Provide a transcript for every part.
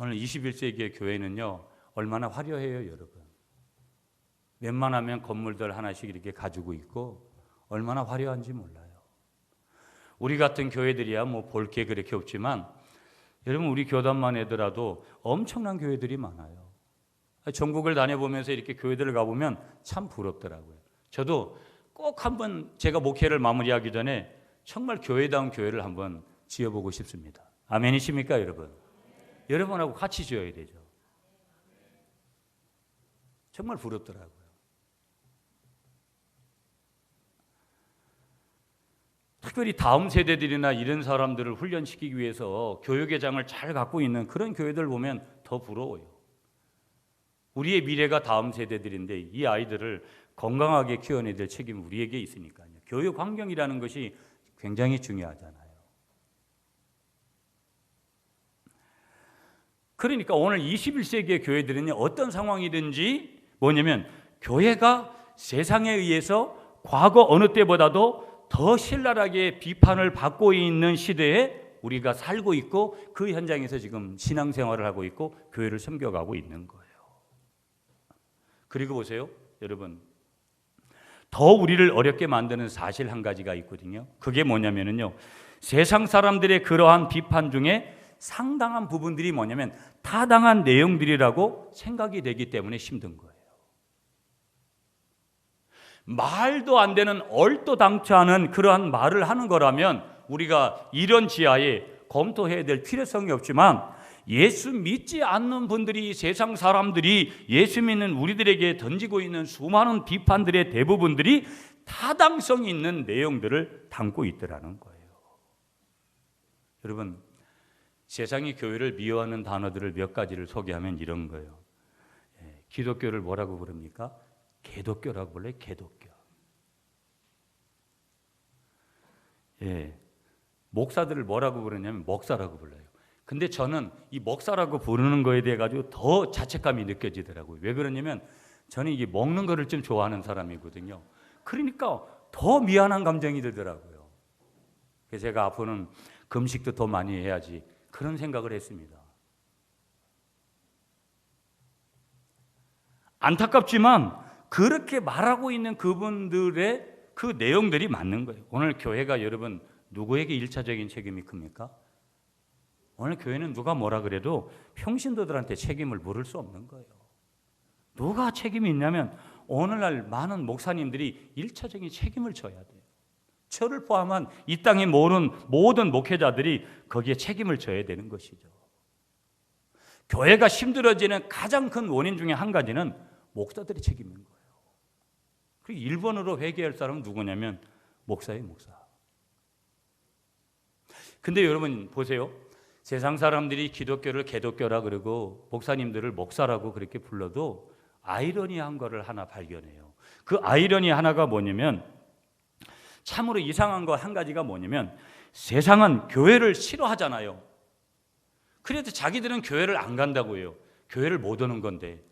오늘 21세기의 교회는요, 얼마나 화려해요, 여러분. 웬만하면 건물들 하나씩 이렇게 가지고 있고 얼마나 화려한지 몰라요. 우리 같은 교회들이야 뭐 볼 게 그렇게 없지만 여러분, 우리 교단만 해더라도 엄청난 교회들이 많아요. 전국을 다녀보면서 이렇게 교회들을 가보면 참 부럽더라고요. 저도 꼭 한번 제가 목회를 마무리하기 전에 정말 교회다운 교회를 한번 지어보고 싶습니다. 아멘이십니까, 여러분? 여러분하고 같이 지어야 되죠. 정말 부럽더라고요. 특별히 다음 세대들이나 이런 사람들을 훈련시키기 위해서 교육의 장을 잘 갖고 있는 그런 교회들 보면 더 부러워요. 우리의 미래가 다음 세대들인데 이 아이들을 건강하게 키워내야 될 책임은 우리에게 있으니까요. 교육 환경이라는 것이 굉장히 중요하잖아요. 그러니까 오늘 21세기의 교회들은 어떤 상황이든지 뭐냐면 교회가 세상에 의해서 과거 어느 때보다도 더 신랄하게 비판을 받고 있는 시대에 우리가 살고 있고 그 현장에서 지금 신앙생활을 하고 있고 교회를 섬겨가고 있는 거예요. 그리고 보세요, 여러분. 더 우리를 어렵게 만드는 사실 한 가지가 있거든요. 그게 뭐냐면요, 세상 사람들의 그러한 비판 중에 상당한 부분들이 뭐냐면 타당한 내용들이라고 생각이 되기 때문에 힘든 거예요. 말도 안 되는 얼토당토하는 그러한 말을 하는 거라면 우리가 이런 지하에 검토해야 될 필요성이 없지만 예수 믿지 않는 분들이, 세상 사람들이 예수 믿는 우리들에게 던지고 있는 수많은 비판들의 대부분들이 타당성 있는 내용들을 담고 있더라는 거예요. 여러분, 세상이 교회를 미워하는 단어들을 몇 가지를 소개하면 이런 거예요. 기독교를 뭐라고 부릅니까? 개독교라고 불러요. 개독교. 목사들을 뭐라고 부르냐면 목사라고 불러요. 근데 저는 이 목사라고 부르는 거에 대해 가지고 더 자책감이 느껴지더라고요. 왜 그러냐면 저는 이게 먹는 거를 좀 좋아하는 사람이거든요. 그러니까 더 미안한 감정이 들더라고요. 그래서 제가 앞으로는 금식도 더 많이 해야지 그런 생각을 했습니다. 안타깝지만 그렇게 말하고 있는 그분들의 그 내용들이 맞는 거예요. 오늘 교회가 여러분 누구에게 1차적인 책임이 큽니까? 오늘 교회는 누가 뭐라 그래도 평신도들한테 책임을 물을 수 없는 거예요. 누가 책임이 있냐면 오늘날 많은 목사님들이 1차적인 책임을 져야 돼요. 저를 포함한 이 땅에 모든 목회자들이 거기에 책임을 져야 되는 것이죠. 교회가 힘들어지는 가장 큰 원인 중에 한 가지는 목사들의 책임인 거예요. 그리고 1번으로 회개할 사람은 누구냐면 목사예요, 목사. 근데 여러분 보세요. 세상 사람들이 기독교를 개독교라 그러고 목사님들을 목사라고 그렇게 불러도 아이러니한 거를 하나 발견해요. 그 아이러니 하나가 뭐냐면 참으로 이상한 거 한 가지가 뭐냐면 세상은 교회를 싫어하잖아요. 그래도 자기들은 교회를 안 간다고 해요. 교회를 못 오는 건데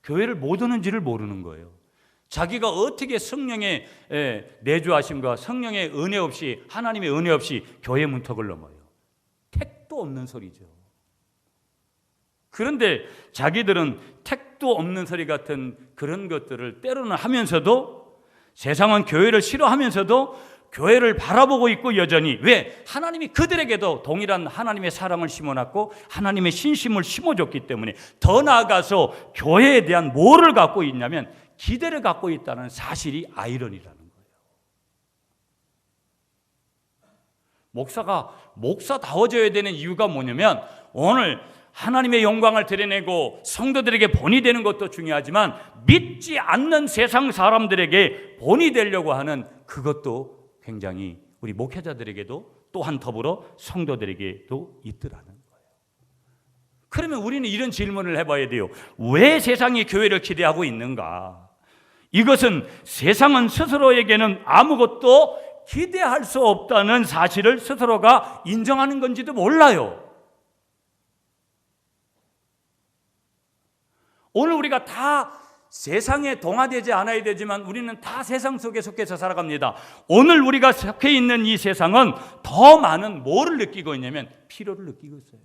교회를 못 오는지를 모르는 거예요. 자기가 어떻게 성령의 내주하심과 성령의 은혜 없이, 하나님의 은혜 없이 교회 문턱을 넘어요. 택도 없는 소리죠. 그런데 자기들은 택도 없는 소리 같은 그런 것들을 때로는 하면서도 세상은 교회를 싫어하면서도 교회를 바라보고 있고 여전히 왜? 하나님이 그들에게도 동일한 하나님의 사랑을 심어놨고 하나님의 신심을 심어줬기 때문에 더 나아가서 교회에 대한 뭐를 갖고 있냐면 기대를 갖고 있다는 사실이 아이러니라는 거예요. 목사가 목사다워져야 되는 이유가 뭐냐면 오늘 하나님의 영광을 드러내고 성도들에게 본이 되는 것도 중요하지만 믿지 않는 세상 사람들에게 본이 되려고 하는 그것도 굉장히 우리 목회자들에게도 또한 더불어 성도들에게도 있더라는 거예요. 그러면 우리는 이런 질문을 해봐야 돼요. 왜 세상이 교회를 기대하고 있는가? 이것은 세상은 스스로에게는 아무것도 기대할 수 없다는 사실을 스스로가 인정하는 건지도 몰라요. 오늘 우리가 다 세상에 동화되지 않아야 되지만 우리는 다 세상 속에 속해서 살아갑니다. 오늘 우리가 속해 있는 이 세상은 더 많은 뭐를 느끼고 있냐면 피로를 느끼고 있어요.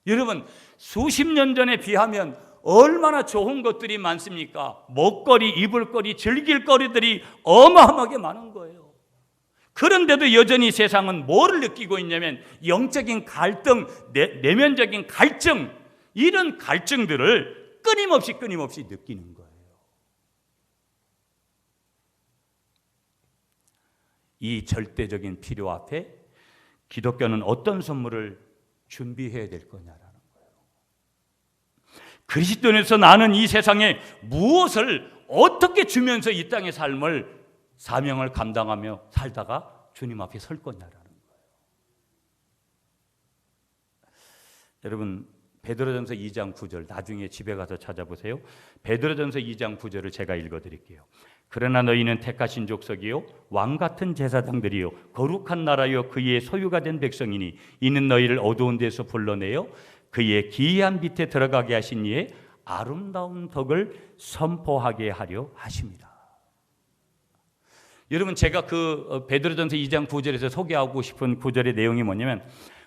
여러분, 수십 년 전에 비하면 얼마나 좋은 것들이 많습니까? 먹거리, 입을거리, 즐길거리들이 어마어마하게 많은 거예요. 그런데도 여전히 세상은 뭐를 느끼고 있냐면 영적인 갈등, 내면적인 갈증, 이런 갈증들을 끊임없이 느끼는 거예요. 이 절대적인 필요 앞에 기독교는 어떤 선물을 준비해야 될 거냐라는 거예요. 그리스도인에서 나는 이 세상에 무엇을 어떻게 주면서 이 땅의 삶을, 사명을 감당하며 살다가 주님 앞에 설 거냐라는 거예요. 여러분, 베드로전서 2장 9절 나중에 집에 가서 찾아보세요. 베드로전서 2장 9절을 제가 읽어드릴게요. 그러나 너희는 택하신 족속이요 왕같은 제사장들이요 거룩한 나라요 그의 소유가 된 백성이니 이는 너희를 어두운 데서 불러내어 그의 기이한 빛에 들어가게 하신 이의 아름다운 덕을 선포하게 하려 하십니다. 여러분, 제가 그 베드로전서 2장 9절에서 소개하고 싶은 구절의 내용이 뭐냐면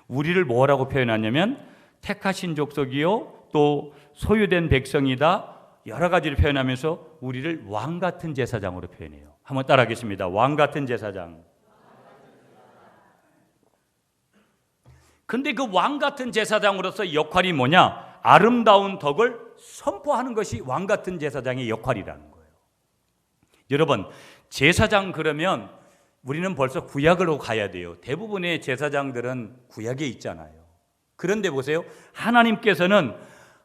우리를 뭐라고 표현하냐면 택하신 족속이요 또 소유된 백성이다, 여러 가지를 표현하면서 우리를 왕같은 제사장으로 표현해요. 한번 따라하겠습니다. 왕같은 제사장. 근데 그 왕같은 제사장으로서 역할이 뭐냐? 아름다운 덕을 선포하는 것이 왕같은 제사장의 역할이라는 거예요. 여러분, 제사장 그러면 우리는 벌써 구약으로 가야 돼요. 대부분의 제사장들은 구약에 있잖아요. 그런데 보세요. 하나님께서는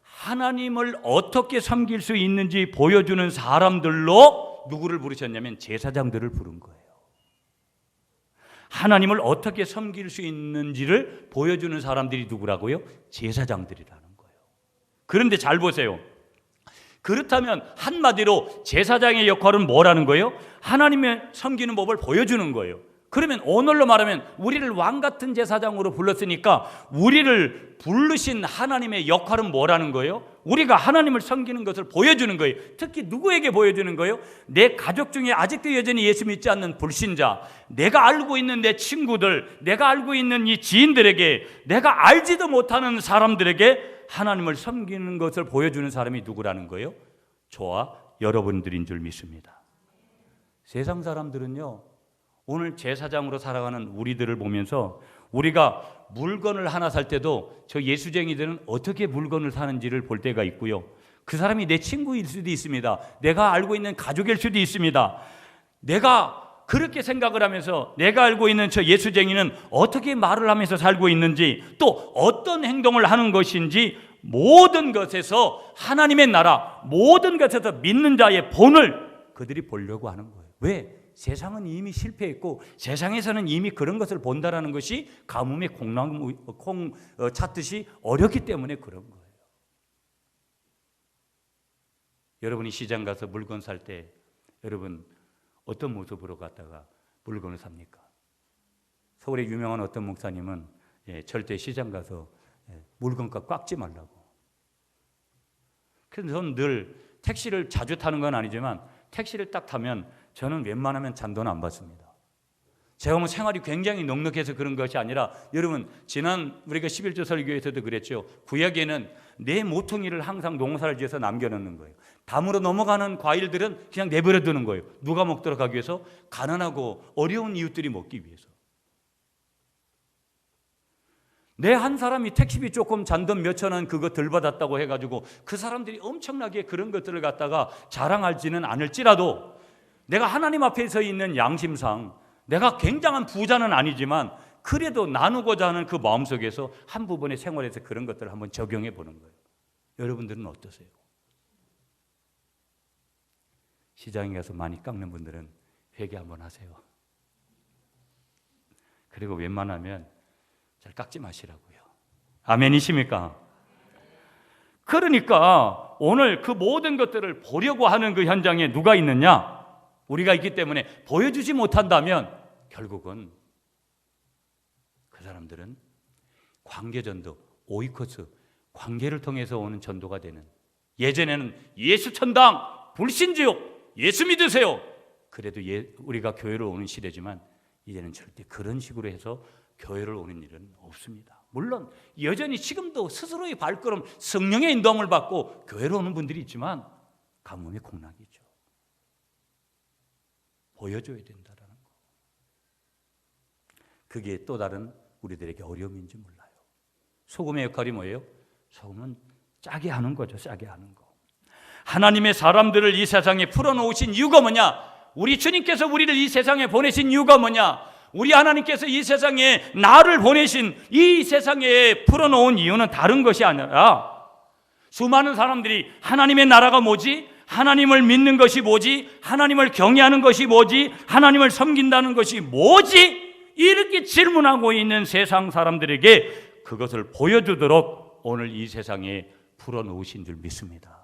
하나님을 어떻게 섬길 수 있는지 보여주는 사람들로 누구를 부르셨냐면 제사장들을 부른 거예요. 하나님을 어떻게 섬길 수 있는지를 보여주는 사람들이 누구라고요? 제사장들이라는 거예요. 그런데 잘 보세요. 그렇다면 한마디로 제사장의 역할은 뭐라는 거예요? 하나님의 섬기는 법을 보여주는 거예요. 그러면 오늘로 말하면 우리를 왕같은 제사장으로 불렀으니까 우리를 부르신 하나님의 역할은 뭐라는 거예요? 우리가 하나님을 섬기는 것을 보여주는 거예요. 특히 누구에게 보여주는 거예요? 내 가족 중에 아직도 여전히 예수 믿지 않는 불신자, 내가 알고 있는 내 친구들, 내가 알고 있는 이 지인들에게, 내가 알지도 못하는 사람들에게 하나님을 섬기는 것을 보여주는 사람이 누구라는 거예요? 저와 여러분들인 줄 믿습니다. 세상 사람들은요, 오늘 제사장으로 살아가는 우리들을 보면서 우리가 물건을 하나 살 때도 저 예수쟁이들은 어떻게 물건을 사는지를 볼 때가 있고요. 그 사람이 내 친구일 수도 있습니다. 내가 알고 있는 가족일 수도 있습니다. 내가 그렇게 생각을 하면서 내가 알고 있는 저 예수쟁이는 어떻게 말을 하면서 살고 있는지, 또 어떤 행동을 하는 것인지, 모든 것에서 하나님의 나라, 모든 것에서 믿는 자의 본을 그들이 보려고 하는 거예요. 왜? 세상은 이미 실패했고 세상에서는 이미 그런 것을 본다라는 것이 가뭄에 콩 찾듯이 어렵기 때문에 그런 거예요. 여러분이 시장 가서 물건 살 때 여러분 어떤 모습으로 갔다가 물건을 삽니까? 서울에 유명한 어떤 목사님은 절대 시장 가서 물건값 꽉지 말라고. 그래서 저는 늘 택시를 자주 타는 건 아니지만 택시를 딱 타면 저는 웬만하면 잔돈 안 받습니다. 제가 뭐 생활이 굉장히 넉넉해서 그런 것이 아니라, 여러분 지난 우리가 11조 설교에서도 그랬죠. 구약에는 내 모퉁이를 항상 농사를 지어서 남겨놓는 거예요. 담으로 넘어가는 과일들은 그냥 내버려 두는 거예요. 누가 먹도록 하기 위해서? 가난하고 어려운 이웃들이 먹기 위해서. 내 한 사람이 택시비 조금 잔돈 몇천 원 그거 덜 받았다고 해가지고 그 사람들이 엄청나게 그런 것들을 갖다가 자랑하지는 않을지라도, 내가 하나님 앞에 서 있는 양심상 내가 굉장한 부자는 아니지만 그래도 나누고자 하는 그 마음속에서 한 부분의 생활에서 그런 것들을 한번 적용해 보는 거예요. 여러분들은 어떠세요? 시장에 가서 많이 깎는 분들은 회개 한번 하세요. 그리고 웬만하면 잘 깎지 마시라고요. 아멘이십니까? 그러니까 오늘 그 모든 것들을 보려고 하는 그 현장에 누가 있느냐? 우리가 있기 때문에 보여주지 못한다면 결국은 그 사람들은 관계전도, 오이코스, 관계를 통해서 오는 전도가 되는, 예전에는 예수 천당, 불신지옥, 예수 믿으세요. 그래도 우리가 교회로 오는 시대지만 이제는 절대 그런 식으로 해서 교회를 오는 일은 없습니다. 물론 여전히 지금도 스스로의 발걸음, 성령의 인도함을 받고 교회로 오는 분들이 있지만 가뭄의 공락이죠. 보여줘야 된다라는 거. 그게 또 다른 우리들에게 어려움인지 몰라요. 소금의 역할이 뭐예요? 소금은 짜게 하는 거죠. 짜게 하는 거. 하나님의 사람들을 이 세상에 풀어놓으신 이유가 뭐냐? 우리 주님께서 우리를 이 세상에 보내신 이유가 뭐냐? 우리 하나님께서 이 세상에 나를 보내신 이 세상에 풀어놓은 이유는 다른 것이 아니라 수많은 사람들이 하나님의 나라가 뭐지? 하나님을 믿는 것이 뭐지? 하나님을 경외하는 것이 뭐지? 하나님을 섬긴다는 것이 뭐지? 이렇게 질문하고 있는 세상 사람들에게 그것을 보여주도록 오늘 이 세상에 풀어놓으신 줄 믿습니다.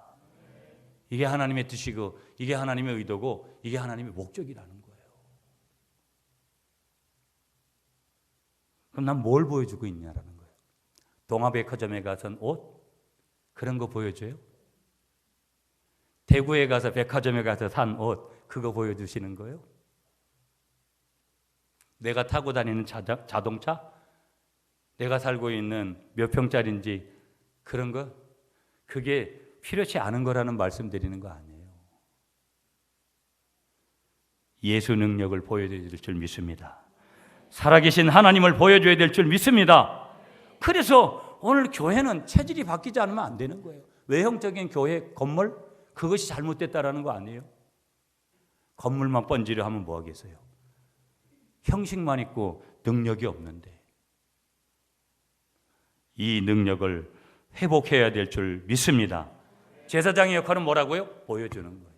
이게 하나님의 뜻이고 이게 하나님의 의도고 이게 하나님의 목적이라는 거예요. 그럼 난 뭘 보여주고 있냐라는 거예요. 동화백화점에 가선 옷? 그런 거 보여줘요? 대구에 가서 백화점에 가서 산 옷 그거 보여주시는 거예요? 내가 타고 다니는 자동차? 내가 살고 있는 몇 평짜리인지 그런 거? 그게 필요치 않은 거라는 말씀드리는 거 아니에요. 예수 능력을 보여줘야 될 줄 믿습니다. 살아계신 하나님을 보여줘야 될 줄 믿습니다. 그래서 오늘 교회는 체질이 바뀌지 않으면 안 되는 거예요. 외형적인 교회 건물 그것이 잘못됐다라는 거 아니에요. 건물만 번지르 하면 뭐 하겠어요. 형식만 있고 능력이 없는데 이 능력을 회복해야 될 줄 믿습니다. 제사장의 역할은 뭐라고요? 보여주는 거예요.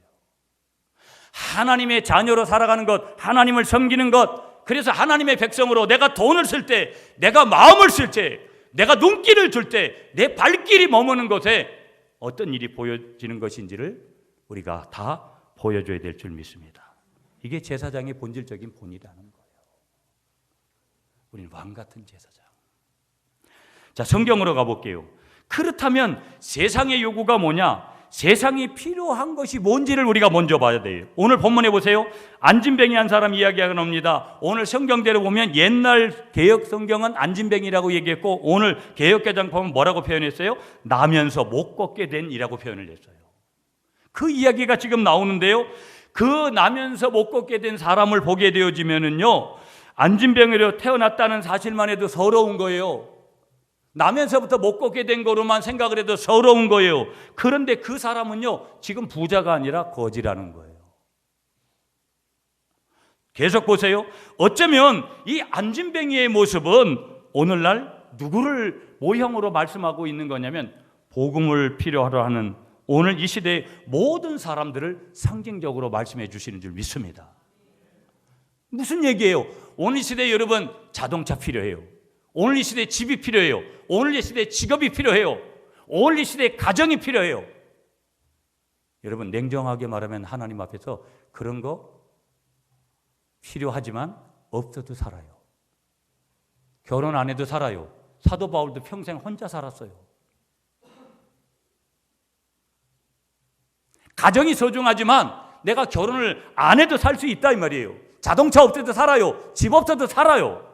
하나님의 자녀로 살아가는 것, 하나님을 섬기는 것. 그래서 하나님의 백성으로 내가 돈을 쓸 때, 내가 마음을 쓸 때, 내가 눈길을 줄 때, 내 발길이 머무는 곳에 어떤 일이 보여지는 것인지를 우리가 다 보여줘야 될 줄 믿습니다. 이게 제사장의 본질적인 본이라는 거예요. 우리는 왕 같은 제사장. 자, 성경으로 가볼게요. 그렇다면 세상의 요구가 뭐냐? 세상이 필요한 것이 뭔지를 우리가 먼저 봐야 돼요. 오늘 본문에 보세요. 안진뱅이 한 사람 이야기가 나옵니다. 오늘 성경대로 보면 옛날 개역 성경은 안진뱅이라고 얘기했고 오늘 개역개정 보면 뭐라고 표현했어요? 나면서 못 걷게 된 이라고 표현을 했어요. 그 이야기가 지금 나오는데요. 그 나면서 못 걷게 된 사람을 보게 되어지면은요, 안진뱅이로 태어났다는 사실만 해도 서러운 거예요. 나면서부터 못 걷게 된 거로만 생각을 해도 서러운 거예요. 그런데 그 사람은요, 지금 부자가 아니라 거지라는 거예요. 계속 보세요. 어쩌면 이 안진뱅이의 모습은 오늘날 누구를 모형으로 말씀하고 있는 거냐면 복음을 필요하러 하는 오늘 이 시대의 모든 사람들을 상징적으로 말씀해 주시는 줄 믿습니다. 무슨 얘기예요? 오늘 이 시대에 여러분 자동차 필요해요. 오늘 이 시대에 집이 필요해요. 오늘 이 시대에 직업이 필요해요. 오늘 이 시대에 가정이 필요해요. 여러분 냉정하게 말하면 하나님 앞에서 그런 거 필요하지만 없어도 살아요. 결혼 안 해도 살아요. 사도 바울도 평생 혼자 살았어요. 가정이 소중하지만 내가 결혼을 안 해도 살 수 있다 이 말이에요. 자동차 없어도 살아요. 집 없어도 살아요.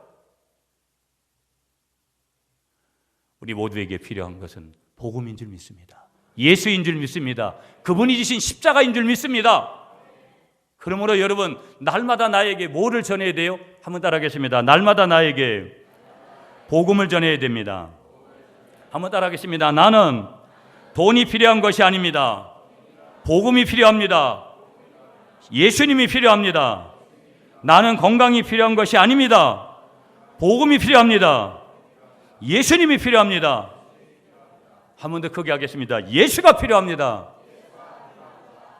우리 모두에게 필요한 것은 복음인 줄 믿습니다. 예수인 줄 믿습니다. 그분이 지신 십자가인 줄 믿습니다. 그러므로 여러분 날마다 나에게 뭐를 전해야 돼요? 한번 따라하겠습니다. 날마다 나에게 복음을 전해야 됩니다. 한번 따라하겠습니다. 나는 돈이 필요한 것이 아닙니다. 복음이 필요합니다. 예수님이 필요합니다. 나는 건강이 필요한 것이 아닙니다. 복음이 필요합니다. 예수님이 필요합니다. 한 번 더 크게 하겠습니다. 예수가 필요합니다.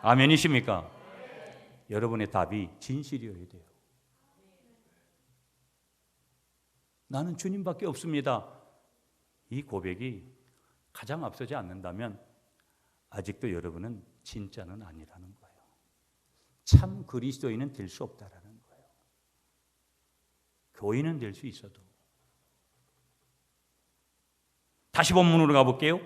아멘이십니까? 여러분의 답이 진실이어야 돼요. 나는 주님밖에 없습니다. 이 고백이 가장 앞서지 않는다면 아직도 여러분은 진짜는 아니라는 거예요. 참 그리스도인은 될 수 없다라는 거예요. 교인은 될 수 있어도. 다시 본문으로 가볼게요.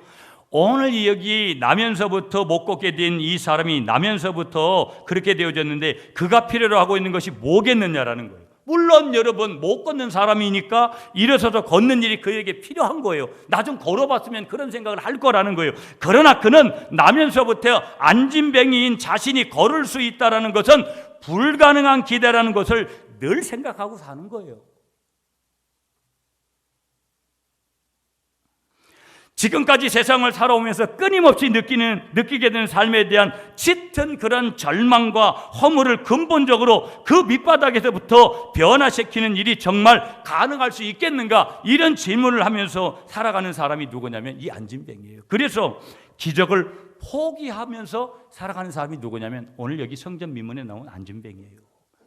오늘 여기 나면서부터 못 걷게 된 이 사람이 나면서부터 그렇게 되어졌는데 그가 필요로 하고 있는 것이 뭐겠느냐라는 거예요. 물론 여러분 못 걷는 사람이니까 일어서서 걷는 일이 그에게 필요한 거예요. 나 좀 걸어봤으면 그런 생각을 할 거라는 거예요. 그러나 그는 나면서부터 안진뱅이인 자신이 걸을 수 있다는 것은 불가능한 기대라는 것을 늘 생각하고 사는 거예요. 지금까지 세상을 살아오면서 끊임없이 느끼게 되는 삶에 대한 짙은 그런 절망과 허물을 근본적으로 그 밑바닥에서부터 변화시키는 일이 정말 가능할 수 있겠는가? 이런 질문을 하면서 살아가는 사람이 누구냐면 이 안진뱅이에요. 그래서 기적을 포기하면서 살아가는 사람이 누구냐면 오늘 여기 성전 미문에 나온 안진뱅이에요.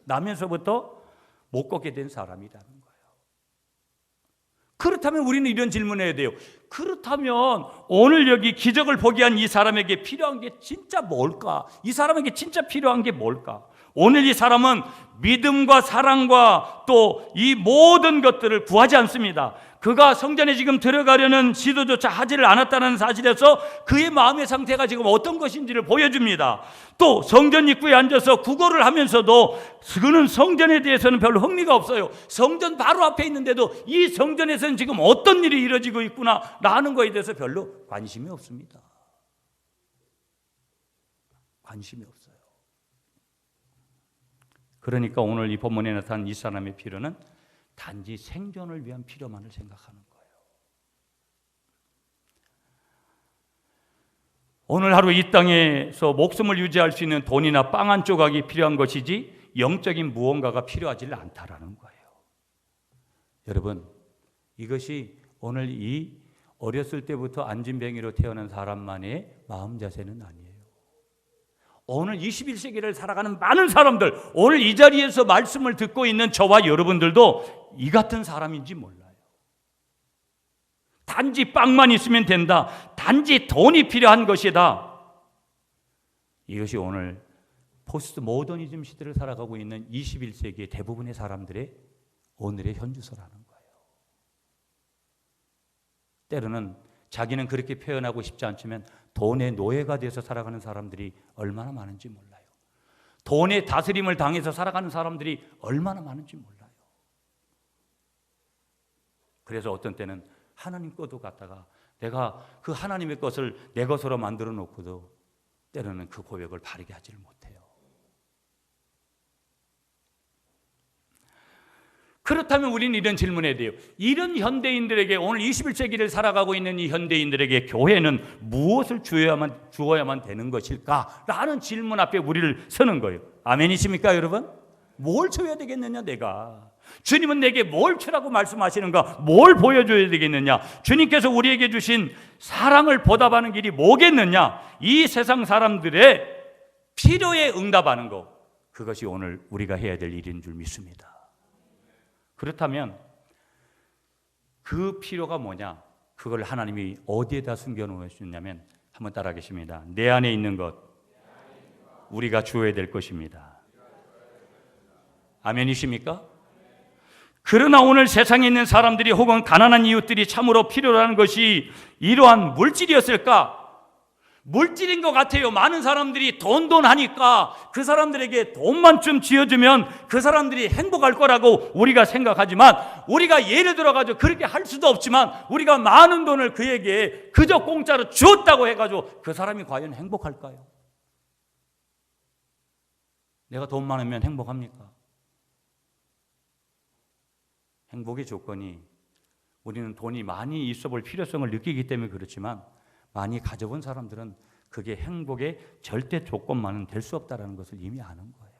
나면서부터 못 걷게 된 사람이라는 거예요. 그렇다면 우리는 이런 질문을 해야 돼요. 그렇다면 오늘 여기 기적을 포기한 이 사람에게 필요한 게 진짜 뭘까? 이 사람에게 진짜 필요한 게 뭘까? 오늘 이 사람은 믿음과 사랑과 또 이 모든 것들을 구하지 않습니다. 그가 성전에 지금 들어가려는 시도조차 하지를 않았다는 사실에서 그의 마음의 상태가 지금 어떤 것인지를 보여줍니다. 또 성전 입구에 앉아서 구걸을 하면서도 그는 성전에 대해서는 별로 흥미가 없어요. 성전 바로 앞에 있는데도 이 성전에서는 지금 어떤 일이 이루어지고 있구나 라는 것에 대해서 별로 관심이 없습니다. 관심이 없어요. 그러니까 오늘 이 본문에 나타난 이 사람의 필요는 단지 생존을 위한 필요만을 생각하는 거예요. 오늘 하루 이 땅에서 목숨을 유지할 수 있는 돈이나 빵 한 조각이 필요한 것이지 영적인 무언가가 필요하지 않다라는 거예요. 여러분, 이것이 오늘 이 어렸을 때부터 안진뱅이로 태어난 사람만의 마음 자세는 아니에요. 오늘 21세기를 살아가는 많은 사람들, 오늘 이 자리에서 말씀을 듣고 있는 저와 여러분들도 이 같은 사람인지 몰라요. 단지 빵만 있으면 된다. 단지 돈이 필요한 것이다. 이것이 오늘 포스트 모더니즘 시대를 살아가고 있는 21세기의 대부분의 사람들의 오늘의 현주소라는 거예요. 때로는 자기는 그렇게 표현하고 싶지 않지만 돈의 노예가 돼서 살아가는 사람들이 얼마나 많은지 몰라요. 돈의 다스림을 당해서 살아가는 사람들이 얼마나 많은지 몰라요. 그래서 어떤 때는 하나님 것도 갖다가 내가 그 하나님의 것을 내 것으로 만들어 놓고도 때로는 그 고백을 바르게 하지를 못해요. 그렇다면 우리는 이런 질문해야 돼요. 이런 현대인들에게, 오늘 21세기를 살아가고 있는 이 현대인들에게 교회는 무엇을 주어야만 되는 것일까? 라는 질문 앞에 우리를 서는 거예요. 아멘이십니까 여러분? 뭘 줘야 되겠느냐 내가? 주님은 내게 뭘 주라고 말씀하시는가? 뭘 보여줘야 되겠느냐? 주님께서 우리에게 주신 사랑을 보답하는 길이 뭐겠느냐? 이 세상 사람들의 필요에 응답하는 것, 그것이 오늘 우리가 해야 될 일인 줄 믿습니다. 그렇다면 그 필요가 뭐냐? 그걸 하나님이 어디에다 숨겨놓으셨냐면 한번 따라 하겠습니다. 내 안에 있는 것, 우리가 주어야 될 것입니다. 아멘이십니까? 그러나 오늘 세상에 있는 사람들이 혹은 가난한 이웃들이 참으로 필요로 하는 것이 이러한 물질이었을까? 물질인 것 같아요. 많은 사람들이 돈 하니까 그 사람들에게 돈만 좀 쥐어주면 그 사람들이 행복할 거라고 우리가 생각하지만, 우리가 예를 들어가지고 그렇게 할 수도 없지만 우리가 많은 돈을 그에게 그저 공짜로 주었다고 해가지고 그 사람이 과연 행복할까요? 내가 돈 많으면 행복합니까? 행복의 조건이, 우리는 돈이 많이 있어 볼 필요성을 느끼기 때문에 그렇지만 많이 가져본 사람들은 그게 행복의 절대 조건만은 될 수 없다는 것을 이미 아는 거예요.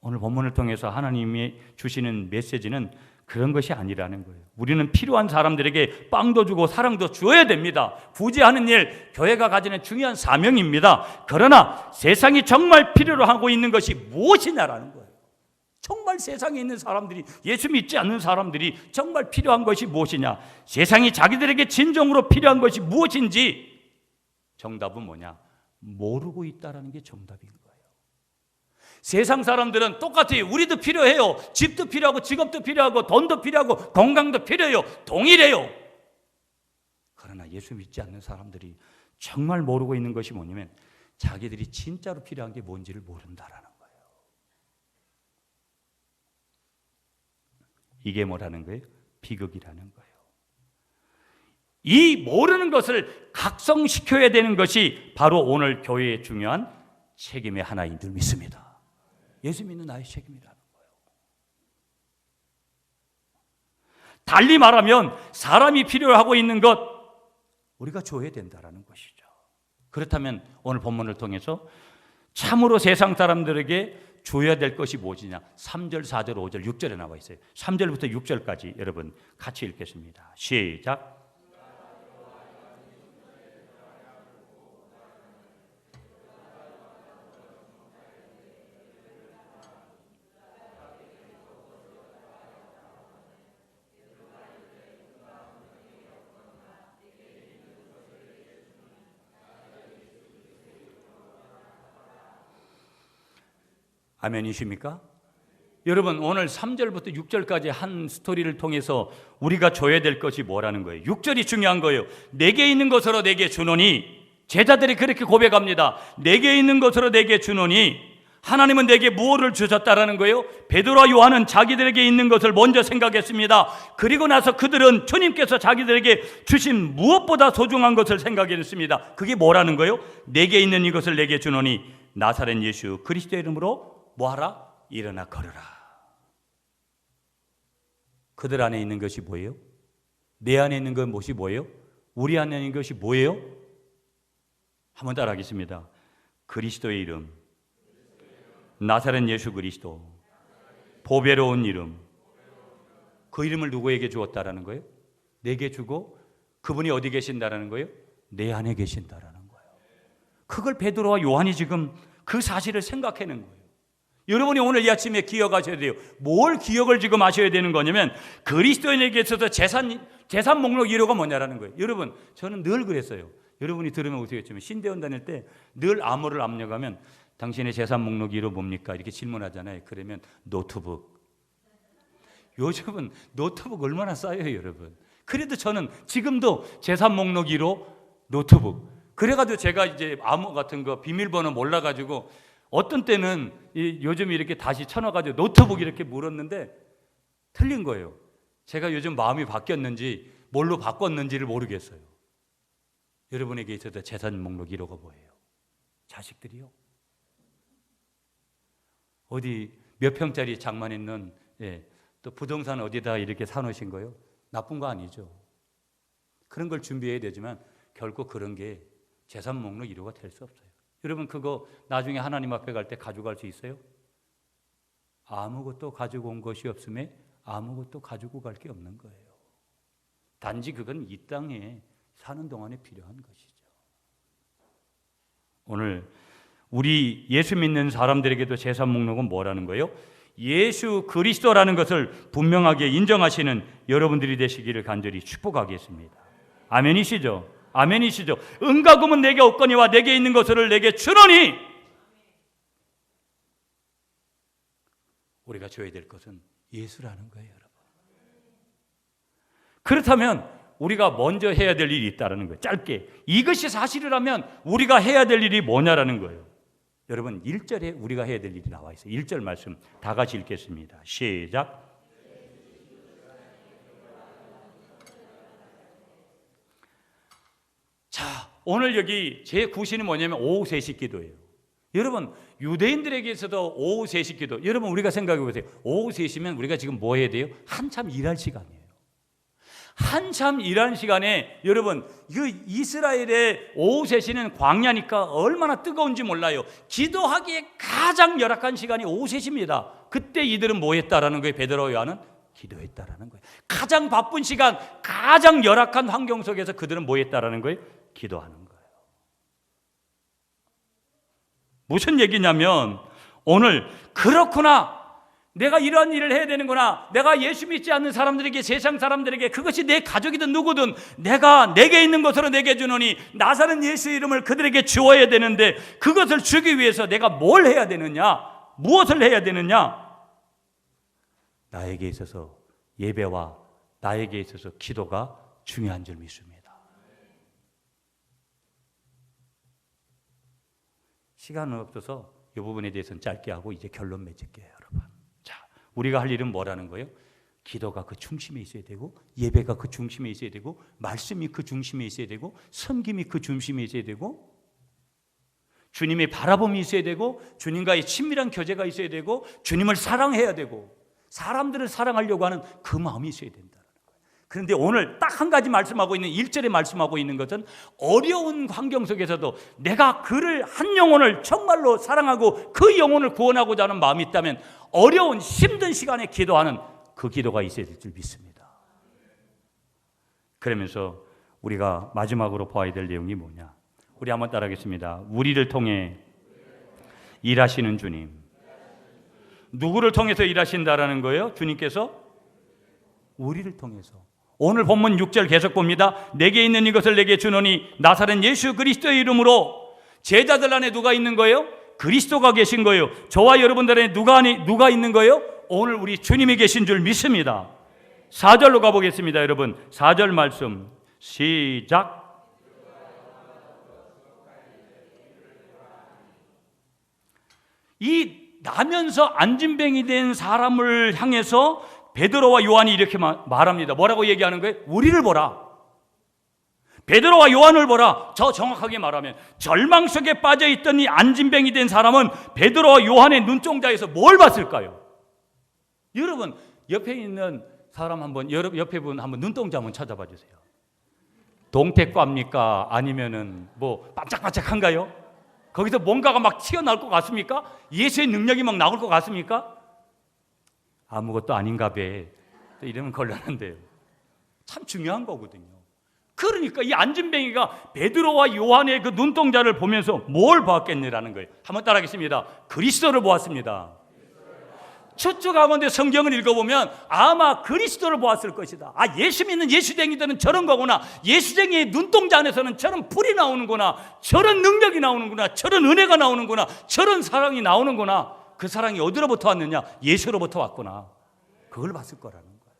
오늘 본문을 통해서 하나님이 주시는 메시지는 그런 것이 아니라는 거예요. 우리는 필요한 사람들에게 빵도 주고 사랑도 주어야 됩니다. 구제하는 일, 교회가 가지는 중요한 사명입니다. 그러나 세상이 정말 필요로 하고 있는 것이 무엇이냐라는 거예요. 정말 세상에 있는 사람들이, 예수 믿지 않는 사람들이 정말 필요한 것이 무엇이냐? 세상이 자기들에게 진정으로 필요한 것이 무엇인지 정답은 뭐냐? 모르고 있다는 게 정답인 거예요. 세상 사람들은 똑같아요. 우리도 필요해요. 집도 필요하고 직업도 필요하고 돈도 필요하고 건강도 필요해요. 동일해요. 그러나 예수 믿지 않는 사람들이 정말 모르고 있는 것이 뭐냐면 자기들이 진짜로 필요한 게 뭔지를 모른다라는 거예요. 이게 뭐라는 거예요? 비극이라는 거예요. 이 모르는 것을 각성시켜야 되는 것이 바로 오늘 교회의 중요한 책임의 하나인 줄 믿습니다. 예수 믿는 나의 책임이라는 거예요. 달리 말하면 사람이 필요하고 있는 것 우리가 줘야 된다는 것이죠. 그렇다면 오늘 본문을 통해서 참으로 세상 사람들에게 줘야 될 것이 무엇이냐? 3절, 4절, 5절, 6절에 나와 있어요. 3절부터 6절까지 여러분 같이 읽겠습니다. 시작. 아멘이십니까? 여러분 오늘 3절부터 6절까지 한 스토리를 통해서 우리가 줘야 될 것이 뭐라는 거예요? 6절이 중요한 거예요. 내게 있는 것으로 내게 주노니, 제자들이 그렇게 고백합니다. 내게 있는 것으로 내게 주노니 하나님은 내게 무엇을 주셨다라는 거예요? 베드로와 요한은 자기들에게 있는 것을 먼저 생각했습니다. 그리고 나서 그들은 주님께서 자기들에게 주신 무엇보다 소중한 것을 생각했습니다. 그게 뭐라는 거예요? 내게 있는 이것을 내게 주노니 나사렛 예수 그리스도의 이름으로 뭐하라? 일어나 걸으라. 그들 안에 있는 것이 뭐예요? 내 안에 있는 건 무엇이 뭐예요? 우리 안에 있는 것이 뭐예요? 한번 따라하겠습니다. 그리스도의 이름, 나사렛 예수 그리스도, 보배로운 이름. 그 이름을 누구에게 주었다라는 거예요? 내게 주고 그분이 어디 계신다라는 거예요? 내 안에 계신다라는 거예요. 그걸 베드로와 요한이 지금 그 사실을 생각하는 거예요. 여러분이 오늘 이 아침에 기억하셔야 돼요. 뭘 기억을 지금 하셔야 되는 거냐면 그리스도인에게 있어서 재산 목록 1호가 뭐냐라는 거예요. 여러분 저는 늘 그랬어요. 여러분이 들으면 어떻겠지만 신대원 다닐 때 늘 암호를 압력하면 당신의 재산 목록 1호 뭡니까? 이렇게 질문하잖아요. 그러면 노트북. 요즘은 노트북 얼마나 쌓여요 여러분. 그래도 저는 지금도 재산 목록 1호 노트북. 그래가지고 제가 이제 암호 같은 거 비밀번호 몰라가지고 어떤 때는 요즘 이렇게 다시 쳐놔가지고 노트북 이렇게 물었는데 틀린 거예요. 제가 요즘 마음이 바뀌었는지 뭘로 바꿨는지를 모르겠어요. 여러분에게 있어서 재산 목록 1호가 뭐예요? 자식들이요? 어디 몇 평짜리 장만 있는 또 부동산 어디다 이렇게 사놓으신 거예요? 나쁜 거 아니죠. 그런 걸 준비해야 되지만 결코 그런 게 재산 목록 1호가 될 수 없어요. 여러분 그거 나중에 하나님 앞에 갈 때 가져갈 수 있어요? 아무것도 가지고 온 것이 없음에 아무것도 가지고 갈 게 없는 거예요. 단지 그건 이 땅에 사는 동안에 필요한 것이죠. 오늘 우리 예수 믿는 사람들에게도 재산 목록은 뭐라는 거예요? 예수 그리스도라는 것을 분명하게 인정하시는 여러분들이 되시기를 간절히 축복하겠습니다. 아멘이시죠? 아멘이시죠? 은과 금은 내게 없거니와 내게 있는 것을 내게 주노니 우리가 줘야 될 것은 예수라는 거예요, 여러분. 그렇다면 우리가 먼저 해야 될 일이 있다는 거예요. 짧게 이것이 사실이라면 우리가 해야 될 일이 뭐냐라는 거예요. 여러분 1절에 우리가 해야 될 일이 나와 있어요. 1절 말씀 다 같이 읽겠습니다. 시작. 자, 오늘 여기 제 구신이 뭐냐면 오후 3시 기도예요. 여러분 유대인들에게 있어도 오후 3시 기도. 여러분 우리가 생각해 보세요. 오후 3시면 우리가 지금 뭐 해야 돼요? 한참 일할 시간이에요. 한참 일하는 시간에 여러분 그 이스라엘의 오후 3시는 광야니까 얼마나 뜨거운지 몰라요. 기도하기에 가장 열악한 시간이 오후 3시입니다. 그때 이들은 뭐 했다라는 거예요? 베드로와 요한은 기도했다라는 거예요. 가장 바쁜 시간, 가장 열악한 환경 속에서 그들은 뭐 했다라는 거예요? 기도하는 거예요. 무슨 얘기냐면 오늘 그렇구나. 내가 이러한 일을 해야 되는구나. 내가 예수 믿지 않는 사람들에게, 세상 사람들에게, 그것이 내 가족이든 누구든 내가 내게 있는 것으로 내게 주노니 나사렛 예수 이름을 그들에게 주어야 되는데 그것을 주기 위해서 내가 뭘 해야 되느냐? 무엇을 해야 되느냐? 나에게 있어서 예배와 나에게 있어서 기도가 중요한 줄 믿습니다. 시간은 없어서 이 부분에 대해서는 짧게 하고 이제 결론 맺을게요, 여러분. 자, 우리가 할 일은 뭐라는 거예요? 기도가 그 중심에 있어야 되고, 예배가 그 중심에 있어야 되고, 말씀이 그 중심에 있어야 되고, 섬김이 그 중심에 있어야 되고, 주님의 바라봄이 있어야 되고, 주님과의 친밀한 교제가 있어야 되고, 주님을 사랑해야 되고, 사람들을 사랑하려고 하는 그 마음이 있어야 된다는 거예요. 그런데 오늘 딱 한 가지 말씀하고 있는 1절에 말씀하고 있는 것은 어려운 환경 속에서도 내가 그를 한 영혼을 정말로 사랑하고 그 영혼을 구원하고자 하는 마음이 있다면 어려운 힘든 시간에 기도하는 그 기도가 있어야 될 줄 믿습니다. 그러면서 우리가 마지막으로 봐야 될 내용이 뭐냐? 우리 한번 따라하겠습니다. 우리를 통해 일하시는 주님. 누구를 통해서 일하신다라는 거예요? 주님께서 우리를 통해서. 오늘 본문 6절 계속 봅니다. 내게 있는 이것을 내게 주노니 나사렛 예수 그리스도의 이름으로. 제자들 안에 누가 있는 거예요? 그리스도가 계신 거예요. 저와 여러분들 안에 누가 있는 거예요? 오늘 우리 주님이 계신 줄 믿습니다. 4절로 가보겠습니다. 여러분 4절 말씀 시작. 이 나면서 안진뱅이 된 사람을 향해서 베드로와 요한이 이렇게 말합니다. 뭐라고 얘기하는 거예요? 우리를 보라. 베드로와 요한을 보라. 저 정확하게 말하면 절망 속에 빠져있던 이 안진뱅이 된 사람은 베드로와 요한의 눈동자에서 뭘 봤을까요? 여러분 옆에 있는 사람 한번, 옆에 분 한번 눈동자 한번 찾아봐 주세요. 동태과입니까? 아니면은 뭐 반짝반짝한가요? 거기서 뭔가가 막 튀어나올 것 같습니까? 예수의 능력이 막 나올 것 같습니까? 아무것도 아닌가 봐. 이러면 곤란한데요. 참 중요한 거거든요. 그러니까 이 안진뱅이가 베드로와 요한의 그 눈동자를 보면서 뭘 보았겠느라는 거예요. 한번 따라하겠습니다. 그리스도를 보았습니다. 첫주 가운데 성경을 읽어보면 아마 그리스도를 보았을 것이다. 아, 예수 믿는 예수쟁이들은 저런 거구나. 예수쟁이의 눈동자 안에서는 저런 불이 나오는구나. 저런 능력이 나오는구나. 저런 은혜가 나오는구나. 저런 사랑이 나오는구나. 그 사랑이 어디로부터 왔느냐? 예수로부터 왔구나. 그걸 봤을 거라는 거예요.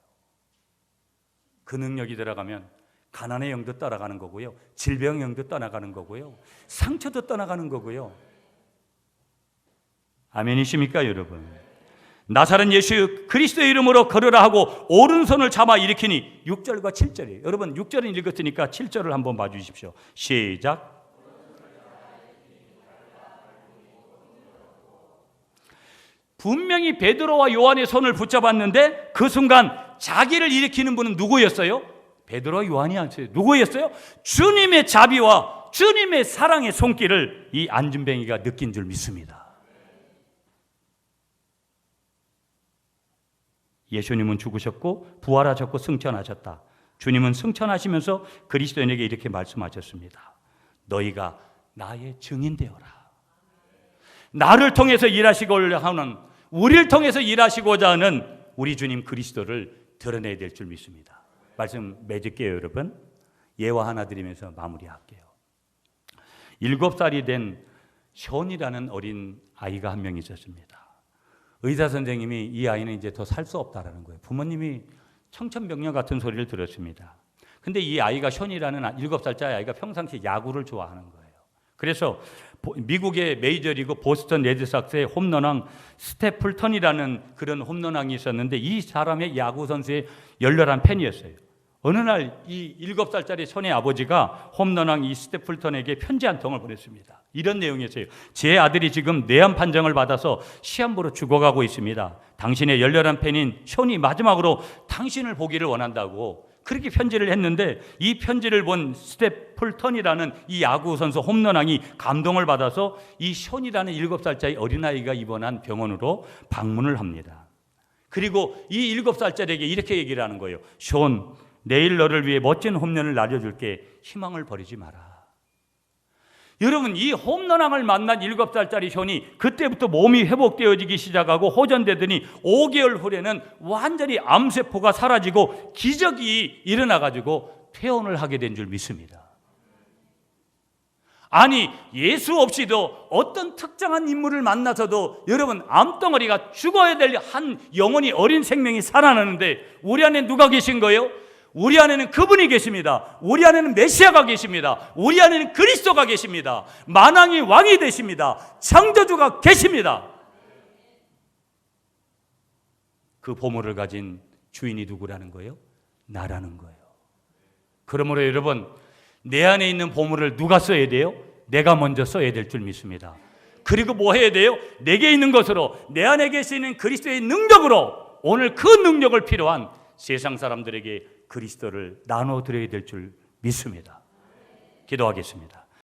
그 능력이 들어가면 가난의 영도 떠나가는 거고요. 질병의 영도 떠나가는 거고요. 상처도 떠나가는 거고요. 아멘이십니까 여러분? 나사렛 예수 그리스도의 이름으로 걸으라 하고 오른손을 잡아 일으키니 6절과 7절이에요. 여러분 6절은 읽었으니까 7절을 한번 봐주십시오. 시작. 분명히 베드로와 요한의 손을 붙잡았는데 그 순간 자기를 일으키는 분은 누구였어요? 베드로와 요한이 아니었어요. 누구였어요? 주님의 자비와 주님의 사랑의 손길을 이 안진뱅이가 느낀 줄 믿습니다. 예수님은 죽으셨고 부활하셨고 승천하셨다. 주님은 승천하시면서 그리스도인에게 이렇게 말씀하셨습니다. 너희가 나의 증인 되어라. 나를 통해서 일하시고자 하는, 우리를 통해서 일하시고자 하는 우리 주님 그리스도를 드러내야 될 줄 믿습니다. 말씀 맺을게요 여러분. 예화 하나 드리면서 마무리할게요. 7살이 된 션이라는 어린 아이가 한 명 있었습니다. 의사 선생님이 이 아이는 이제 더 살 수 없다라는 거예요. 부모님이 청천벽력 같은 소리를 들었습니다. 근데 이 아이가 션이라는 7살짜리 아이가 평상시 야구를 좋아하는 거예요. 그래서 미국의 메이저리그 보스턴 레드삭스의 홈런왕 스테플턴이라는 그런 홈런왕이 있었는데 이 사람의 야구 선수의 열렬한 팬이었어요. 어느 날 이 7살짜리 션의 아버지가 홈런왕 이 스테플턴에게 편지 한 통을 보냈습니다. 이런 내용이었어요. 제 아들이 지금 뇌암 판정을 받아서 시한부로 죽어가고 있습니다. 당신의 열렬한 팬인 션이 마지막으로 당신을 보기를 원한다고 그렇게 편지를 했는데 이 편지를 본 스테플턴이라는 이 야구 선수 홈런왕이 감동을 받아서 이 션이라는 7살짜리 어린아이가 입원한 병원으로 방문을 합니다. 그리고 이 7살짜리에게 이렇게 얘기를 하는 거예요. 션, 내일 너를 위해 멋진 홈런을 날려줄게. 희망을 버리지 마라. 여러분 이 홈런왕을 만난 7살짜리 션이 그때부터 몸이 회복되어지기 시작하고 호전되더니 5개월 후에는 완전히 암세포가 사라지고 기적이 일어나가지고 퇴원을 하게 된 줄 믿습니다. 아니 예수 없이도 어떤 특정한 인물을 만나서도 여러분 암덩어리가 죽어야 될 한 영혼이 어린 생명이 살아나는데 우리 안에 누가 계신 거예요? 우리 안에는 그분이 계십니다. 우리 안에는 메시아가 계십니다. 우리 안에는 그리스도가 계십니다. 만왕이 왕이 되십니다. 창조주가 계십니다. 그 보물을 가진 주인이 누구라는 거예요? 나라는 거예요. 그러므로 여러분, 내 안에 있는 보물을 누가 써야 돼요? 내가 먼저 써야 될 줄 믿습니다. 그리고 뭐 해야 돼요? 내게 있는 것으로, 내 안에 계시는 그리스도의 능력으로 오늘 그 능력을 필요한 세상 사람들에게 그리스도를 나눠드려야 될 줄 믿습니다. 기도하겠습니다.